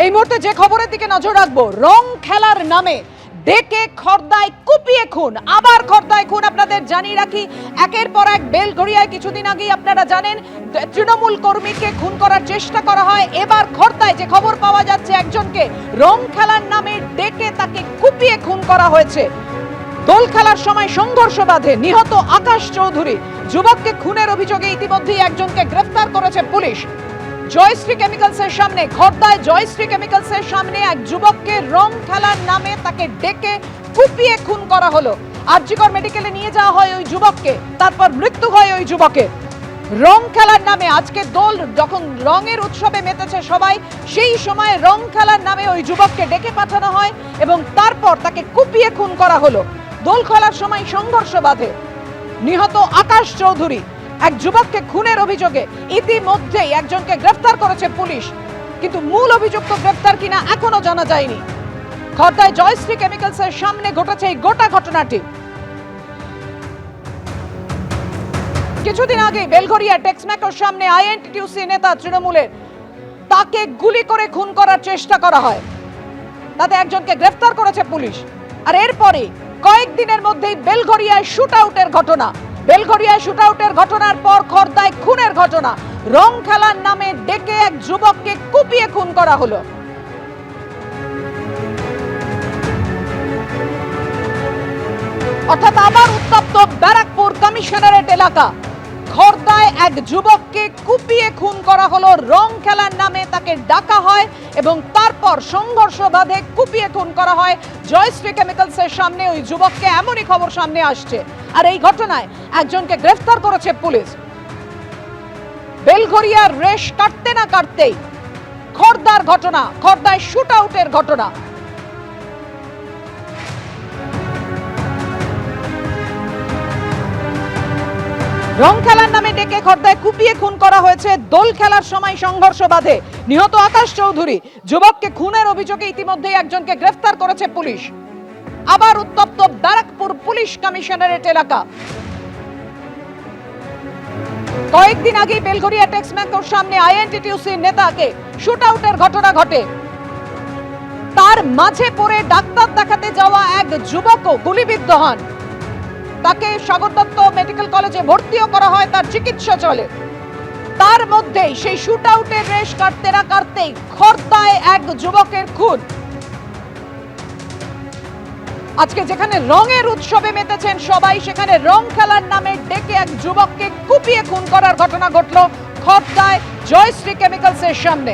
এই মুহূর্তে যে খবরের দিকে নজর রাখবো, রং খেলার নামে ডেকে খর্দায় কুপিয়ে খুন, আবার খর্দায় খুন। আপনাদের জানিয়ে রাখি, একের পর এক বেলঘরিয়ায় কিছুদিন আগেই আপনারা জানেন তৃণমূল কর্মীকে খুন করার চেষ্টা করা হয়। এবার খর্দায় যে খবর পাওয়া যাচ্ছে, একজনকে রং খেলার নামে ডেকে তাকে কুপিয়ে খুন করা হয়েছে। দোল খেলার সময় সংঘর্ষ বাধে, নিহত আকাশ চৌধুরী। যুবককে খুনের অভিযোগে ইতিমধ্যেই একজনকে গ্রেফতার করেছে পুলিশ। জয়শ্রী কেমিক্যালসের সামনে, খর্দায় জয়শ্রী কেমিক্যালসের সামনে এক যুবককে রং খেলার নামে তাকে ডেকে কুপিয়ে খুন করা হলো। আরজিকর মেডিকেলে নিয়ে যাওয়া হয় ওই যুবককে, তারপর মৃত্যু হয় ওই যুবকের। রং খেলার নামে আজকে দোল যখন রঙের উৎসবে মেতেছে সবাই, সেই সময় রং খেলার নামে ওই যুবককে ডেকে পাঠানো হয় এবং তারপর তাকে কুপিয়ে খুন করা হলো। দোল খেলার সময় সংঘর্ষ বাধে, নিহত আকাশ চৌধুরী। এক যুবককে খুনের অভিযোগে ইতিমধ্যেই একজনকে গ্রেফতার করেছে পুলিশ, কিন্তু মূল অভিযুক্ত গ্রেফতার কিনা এখনো জানা যায়নি। খর্দায় জয়শ্রী কেমিক্যালসের সামনে ঘটেছে এই গোটা ঘটনাটি। কিছুদিন আগে বেলঘরিয়া টেক্সম্যাকোর সামনে আইএনটিটিউসি নেতা তৃণমূলের, তাকে গুলি করে খুন করার চেষ্টা করা হয়, তাতে একজনকে গ্রেফতার করেছে পুলিশ। আর এরপরে কয়েকদিনের মধ্যেই বেলঘরিয়ায় শুট আউটের ঘটনা। বেলঘরিয়ায় শুট আউটের ঘটনার পর খর্দায় খুনের ঘটনা। রং খেলার নামে ডেকে এক যুবককে কুপিয়ে খুন করা হলো। অর্থাৎ আবার উত্তপ্ত ব্যারাকপুর কমিশনারেট এলাকা। খর্দায় এক যুবককে কুপিয়ে খুন করা হলো, রং খেলার নামে তাকে ডাকা হয় এবং তারপর সংঘর্ষ বাধে কুপিয়ে খুন করা হয় জয়শ্রী কেমিক্যালসের সামনে ওই যুবককে। এমনই খবর সামনে আসছে। আর এই ঘটনায় একজনকে গ্রেফতার করেছে পুলিশ। বেলঘরিয়ার রেশ কাটতে না কাটতেই খর্দার ঘটনা, খর্দায় শুট আউটের ঘটনা। রং খেলার নামে ডেকে খর্দায় কুপিয়ে খুন করা হয়েছে। দোল খেলার সময় সংঘর্ষ বাধে, নিহত আকাশ চৌধুরী। যুবককে খুনের অভিযোগে ইতিমধ্যেই একজনকে গ্রেফতার করেছে পুলিশ। আবার উত্তপ্ত ব্যারাকপুর পুলিশ কমিশনারেট এলাকা। কয়েকদিন আগে বেলঘরিয়া টেক্সম্যাকোর সামনে আইএনটিটিউসি নেতাকে শুট আউটের ঘটনা ঘটে। তার মাঝে পড়ে ডাক্তার দেখাতে যাওয়া এক যুবকও গুলিবিদ্ধ হন। তাকে সাগর দত্ত মেডিকেল কলেজে ভর্তিও করা হয়, তার চিকিৎসা চলে। তার মধ্যেই সেই শুট আউটের রেশ কাটতে না কাটতেই খর্দায় এক যুবকের খুন। আজকে যেখানে রঙের উৎসবে মেতেছেন সবাই, সেখানে রং খেলার নামে ডেকে এক যুবককে কুপিয়ে খুন করার ঘটনা ঘটল খর্দায় জয়শ্রী কেমিক্যালসের সামনে।